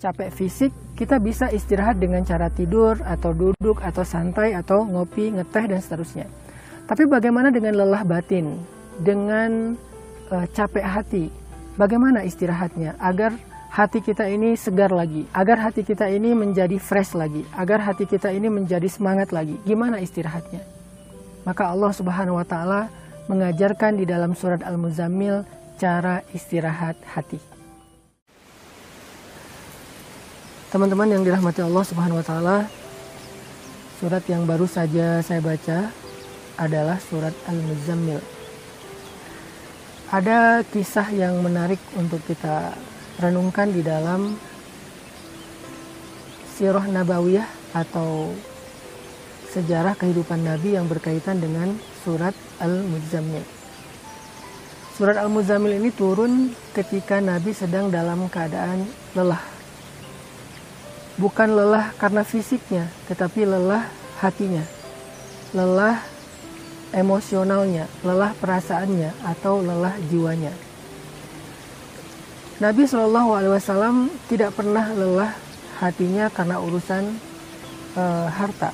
capek fisik, kita bisa istirahat dengan cara tidur, atau duduk, atau santai, atau ngopi, ngeteh, dan seterusnya. Tapi bagaimana dengan lelah batin, dengan capek hati? Bagaimana istirahatnya agar hati kita ini segar lagi, agar hati kita ini menjadi fresh lagi, agar hati kita ini menjadi semangat lagi? Gimana istirahatnya? Maka Allah Subhanahu wa Ta'ala mengajarkan di dalam surat Al-Muzammil cara istirahat hati. Teman-teman yang dirahmati Allah Subhanahu wa Ta'ala, surat yang baru saja saya baca adalah surat Al-Muzammil. Ada kisah yang menarik untuk kita renungkan di dalam sirah nabawiyah atau sejarah kehidupan Nabi yang berkaitan dengan surat Al-Muzammil. Surat Al-Muzammil ini turun ketika Nabi sedang dalam keadaan lelah. Bukan lelah karena fisiknya, tetapi lelah hatinya, lelah emosionalnya, lelah perasaannya, atau lelah jiwanya. Nabi SAW tidak pernah lelah hatinya karena urusan harta,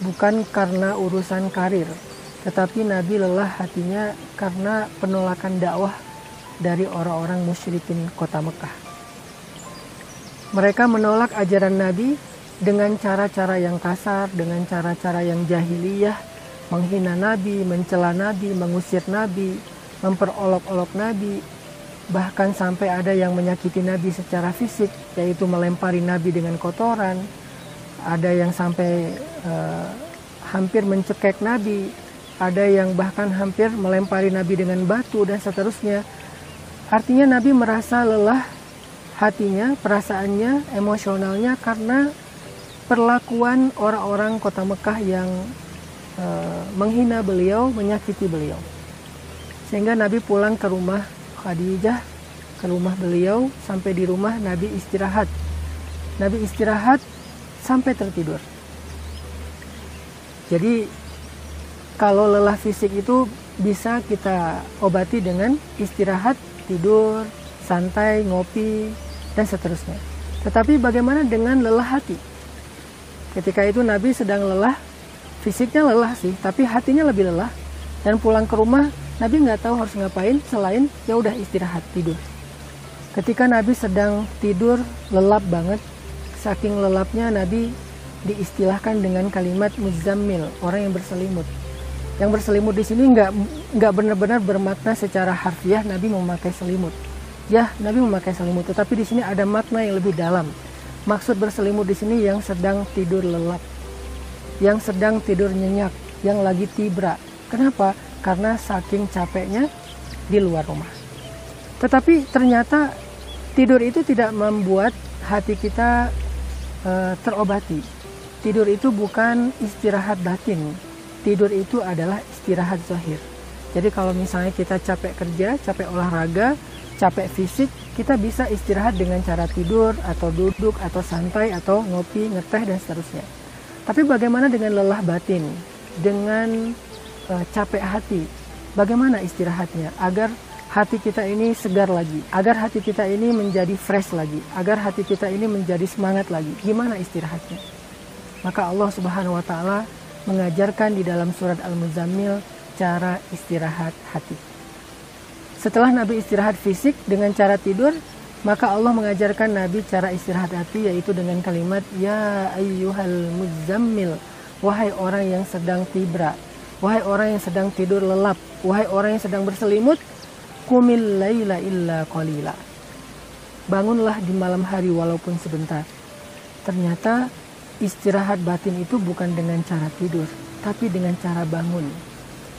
bukan karena urusan karir, tetapi Nabi lelah hatinya karena penolakan dakwah dari orang-orang musyrikin kota Mekah. Mereka menolak ajaran Nabi dengan cara-cara yang kasar, dengan cara-cara yang jahiliyah, menghina Nabi, mencela Nabi, mengusir Nabi, memperolok-olok Nabi, bahkan sampai ada yang menyakiti Nabi secara fisik, yaitu melempari Nabi dengan kotoran. Ada yang sampai hampir mencekek Nabi, ada yang bahkan hampir melempari Nabi dengan batu, dan seterusnya. Artinya Nabi merasa lelah hatinya, perasaannya, emosionalnya karena perlakuan orang-orang kota Mekah yang menghina beliau, menyakiti beliau. Sehingga Nabi pulang ke rumah Khadijah, ke rumah beliau. Sampai di rumah Nabi istirahat. Nabi istirahat sampai tertidur. Jadi kalau lelah fisik itu bisa kita obati dengan istirahat, tidur, santai, ngopi, dan seterusnya. Tetapi bagaimana dengan lelah hati? Ketika itu Nabi sedang lelah, fisiknya lelah sih, tapi hatinya lebih lelah. Dan pulang ke rumah, Nabi nggak tahu harus ngapain selain ya udah istirahat, tidur. Ketika Nabi sedang tidur, lelap banget. Saking lelapnya Nabi diistilahkan dengan kalimat muzammil, orang yang berselimut. Yang berselimut di sini nggak benar-benar bermakna secara harfiah Nabi memakai selimut. Ya, Nabi memakai selimut, tetapi di sini ada makna yang lebih dalam. Maksud berselimut di sini yang sedang tidur lelap, yang sedang tidur nyenyak, yang lagi tibra. Kenapa? Karena saking capeknya di luar rumah. Tetapi ternyata tidur itu tidak membuat hati kita terobati. Tidur itu bukan istirahat batin. Tidur itu adalah istirahat zahir. Jadi kalau misalnya kita capek kerja, capek olahraga, capek fisik, kita bisa istirahat dengan cara tidur, atau duduk, atau santai, atau ngopi, ngeteh, dan seterusnya. Tapi bagaimana dengan lelah batin, dengan capek hati? Bagaimana istirahatnya agar hati kita ini segar lagi, agar hati kita ini menjadi fresh lagi, agar hati kita ini menjadi semangat lagi? Gimana istirahatnya? Maka Allah Subhanahu wa Ta'ala mengajarkan di dalam surat Al-Muzammil cara istirahat hati. Setelah Nabi istirahat fisik dengan cara tidur, maka Allah mengajarkan Nabi cara istirahat hati, yaitu dengan kalimat ya ayyuhal muzammil, wahai orang yang sedang tibra, wahai orang yang sedang tidur lelap, wahai orang yang sedang berselimut, qumil laila illa qalila, bangunlah di malam hari walaupun sebentar. Ternyata istirahat batin itu bukan dengan cara tidur, tapi dengan cara bangun.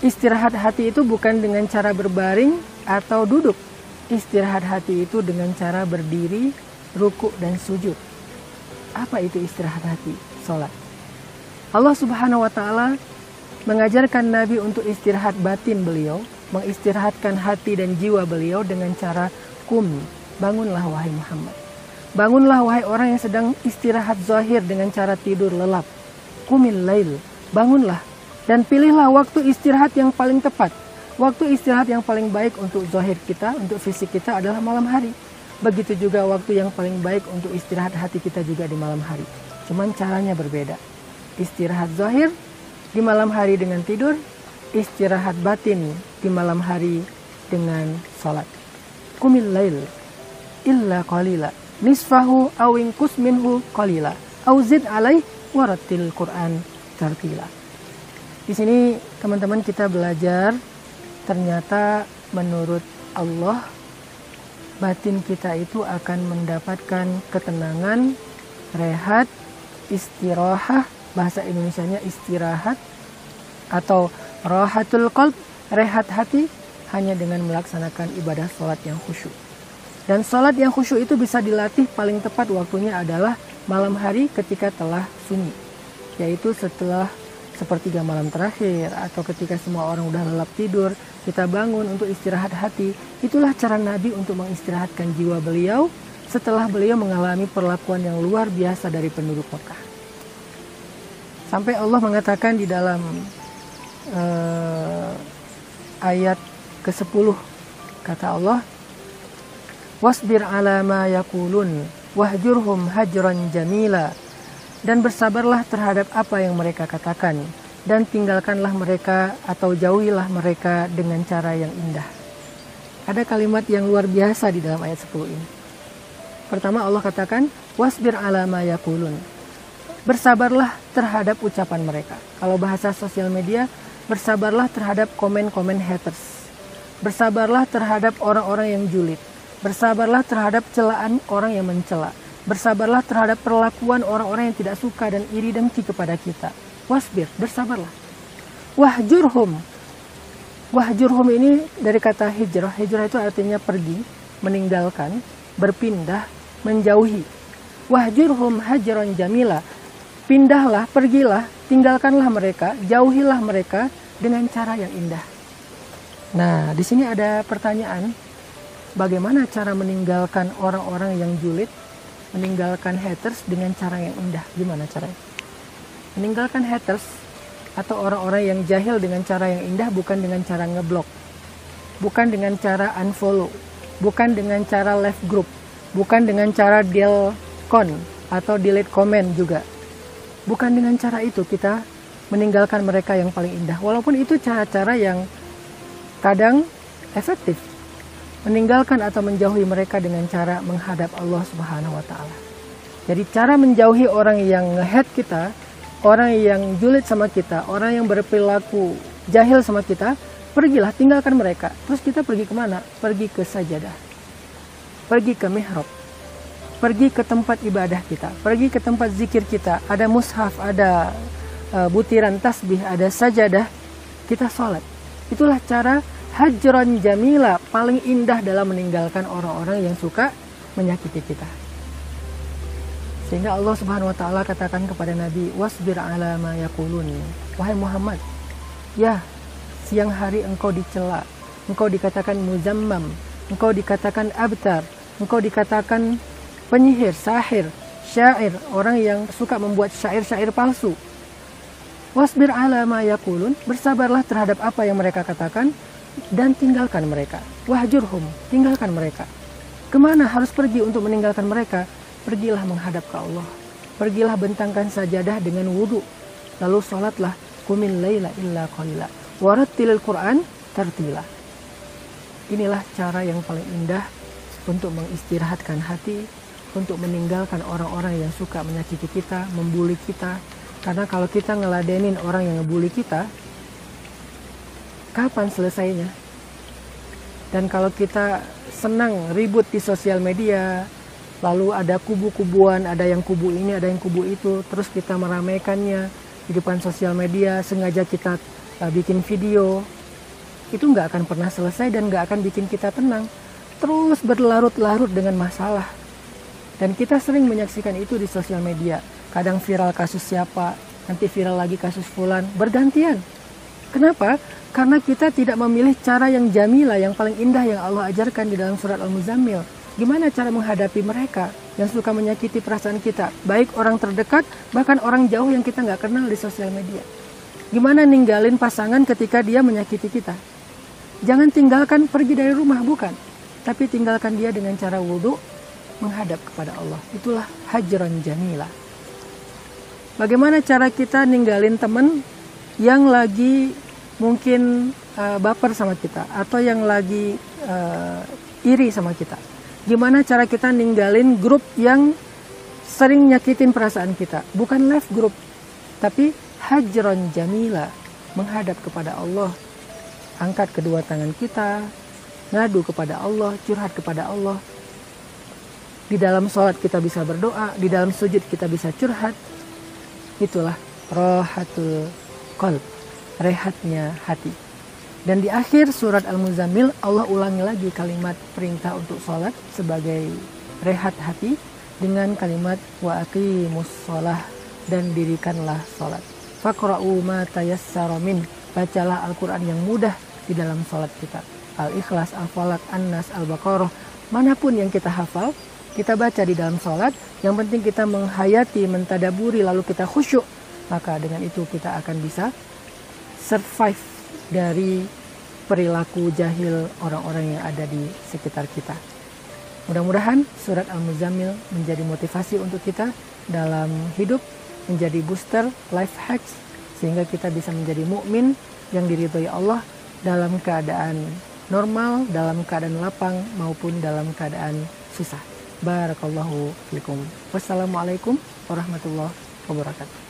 Istirahat hati itu bukan dengan cara berbaring atau duduk. Istirahat hati itu dengan cara berdiri, ruku, dan sujud. Apa itu istirahat hati? Salat. Allah Subhanahu wa Ta'ala mengajarkan Nabi untuk istirahat batin beliau, mengistirahatkan hati dan jiwa beliau dengan cara kum, bangunlah wahai Muhammad. Bangunlah wahai orang yang sedang istirahat zahir dengan cara tidur lelap. Qumil lail, bangunlah. Dan pilihlah waktu istirahat yang paling tepat. Waktu istirahat yang paling baik untuk zahir kita, untuk fisik kita adalah malam hari. Begitu juga waktu yang paling baik untuk istirahat hati kita juga di malam hari. Cuman caranya berbeda. Istirahat zahir di malam hari dengan tidur, istirahat batin di malam hari dengan salat. Qumil lail illa qalila nisfahu aw inqus minhu qalila aw zid alaih warattil Qur'an tartila. Di sini teman-teman kita belajar ternyata menurut Allah batin kita itu akan mendapatkan ketenangan, rehat, istirahah, bahasa Indonesianya istirahat atau rahatul qalb, rehat hati hanya dengan melaksanakan ibadah sholat yang khusyuk. Dan sholat yang khusyuk itu bisa dilatih paling tepat waktunya adalah malam hari ketika telah sunyi, yaitu setelah sepertiga malam terakhir atau ketika semua orang udah lelap tidur, kita bangun untuk istirahat hati. Itulah cara Nabi untuk mengistirahatkan jiwa beliau setelah beliau mengalami perlakuan yang luar biasa dari penduduk Mekah. Sampai Allah mengatakan di dalam ayat ke-10, kata Allah, wasbir ala ma yakulun wahjurhum hajran jamila. Dan bersabarlah terhadap apa yang mereka katakan, dan tinggalkanlah mereka atau jauhilah mereka dengan cara yang indah. Ada kalimat yang luar biasa di dalam ayat 10 ini. Pertama Allah katakan, wasbir ala ma yakulun. Bersabarlah terhadap ucapan mereka. Kalau bahasa sosial media, bersabarlah terhadap komen-komen haters. Bersabarlah terhadap orang-orang yang julid. Bersabarlah terhadap celaan orang yang mencela. Bersabarlah terhadap perlakuan orang-orang yang tidak suka dan iri dengki kepada kita. Wasbir, bersabarlah. Wahjurhum. Wahjurhum ini dari kata hijrah. Hijrah itu artinya pergi, meninggalkan, berpindah, menjauhi. Wahjurhum hajran jamila. Pindahlah, pergilah, tinggalkanlah mereka, jauhilah mereka dengan cara yang indah. Nah, di sini ada pertanyaan. Bagaimana cara meninggalkan orang-orang yang julid? Meninggalkan haters dengan cara yang indah. Gimana caranya? Meninggalkan haters atau orang-orang yang jahil dengan cara yang indah bukan dengan cara ngeblok, bukan dengan cara unfollow, bukan dengan cara left group, bukan dengan cara delcon atau delete comment juga. Bukan dengan cara itu kita meninggalkan mereka yang paling indah. Walaupun itu cara-cara yang kadang efektif. Meninggalkan atau menjauhi mereka dengan cara menghadap Allah Subhanahu wa Ta'ala. Jadi cara menjauhi orang yang nge-hate kita, orang yang julid sama kita, orang yang berperilaku jahil sama kita, pergilah, tinggalkan mereka. Terus kita pergi kemana? Pergi ke sajadah, pergi ke mihrab, pergi ke tempat ibadah kita, pergi ke tempat zikir kita. Ada mushaf, ada butiran tasbih, ada sajadah, kita sholat. Itulah cara hajran jamila, paling indah dalam meninggalkan orang-orang yang suka menyakiti kita. Sehingga Allah Subhanahu wa Ta'ala katakan kepada Nabi, wasbir ala ma yakulun. Wahai Muhammad, ya, siang hari engkau dicela, engkau dikatakan muzammam, engkau dikatakan abtar, engkau dikatakan penyihir, sahir, syair, orang yang suka membuat syair-syair palsu. Wasbir ala ma yakulun, bersabarlah terhadap apa yang mereka katakan, dan tinggalkan mereka. Wahjurhum, tinggalkan mereka. Kemana harus pergi untuk meninggalkan mereka? Pergilah menghadap ke Allah. Pergilah bentangkan sajadah dengan wudu. Lalu sholatlah. Qumil laila illa qalila warattilil Qur'an tartila. Inilah cara yang paling indah untuk mengistirahatkan hati, untuk meninggalkan orang-orang yang suka menyakiti kita, membuli kita. Karena kalau kita ngeladenin orang yang ngebuli kita, kapan selesainya? Dan kalau kita senang ribut di sosial media, lalu ada kubu-kubuan, ada yang kubu ini, ada yang kubu itu, terus kita meramaikannya di depan sosial media, sengaja kita bikin video, itu nggak akan pernah selesai dan nggak akan bikin kita tenang. Terus berlarut-larut dengan masalah. Dan kita sering menyaksikan itu di sosial media. Kadang viral kasus siapa, nanti viral lagi kasus fulan, bergantian. Kenapa? Karena kita tidak memilih cara yang jamilah, yang paling indah yang Allah ajarkan di dalam surat Al-Muzammil. Gimana cara menghadapi mereka yang suka menyakiti perasaan kita, baik orang terdekat, bahkan orang jauh yang kita nggak kenal di sosial media. Gimana ninggalin pasangan ketika dia menyakiti kita? Jangan tinggalkan pergi dari rumah, bukan. tapi tinggalkan dia dengan cara wudhu menghadap kepada Allah. Itulah hajran jamila. Bagaimana cara kita ninggalin teman yang lagi mungkin baper sama kita, atau yang lagi iri sama kita? Gimana cara kita ninggalin grup yang sering nyakitin perasaan kita? Bukan left group, tapi hajran jamila, menghadap kepada Allah. Angkat kedua tangan kita, ngadu kepada Allah, curhat kepada Allah. Di dalam sholat kita bisa berdoa, di dalam sujud kita bisa curhat. Itulah rohatul qalb, rehatnya hati. Dan di akhir surat Al-Muzammil, Allah ulangi lagi kalimat perintah untuk sholat sebagai rehat hati dengan kalimat wa aqimus sholah, dan dirikanlah sholat. Faqra'u ma tayassara min, bacalah Al-Quran yang mudah di dalam sholat kita. Al-Ikhlas, Al-Falaq, An-Nas, Al-Baqarah, manapun yang kita hafal, kita baca di dalam sholat. Yang penting kita menghayati, mentadaburi, lalu kita khusyuk. Maka dengan itu kita akan bisa survive dari perilaku jahil orang-orang yang ada di sekitar kita. Mudah-mudahan surat Al-Muzammil menjadi motivasi untuk kita dalam hidup, menjadi booster life hacks, sehingga kita bisa menjadi mukmin yang diridhoi Allah dalam keadaan normal, dalam keadaan lapang, maupun dalam keadaan susah. Barakallahu fikum. Wassalamualaikum warahmatullahi wabarakatuh.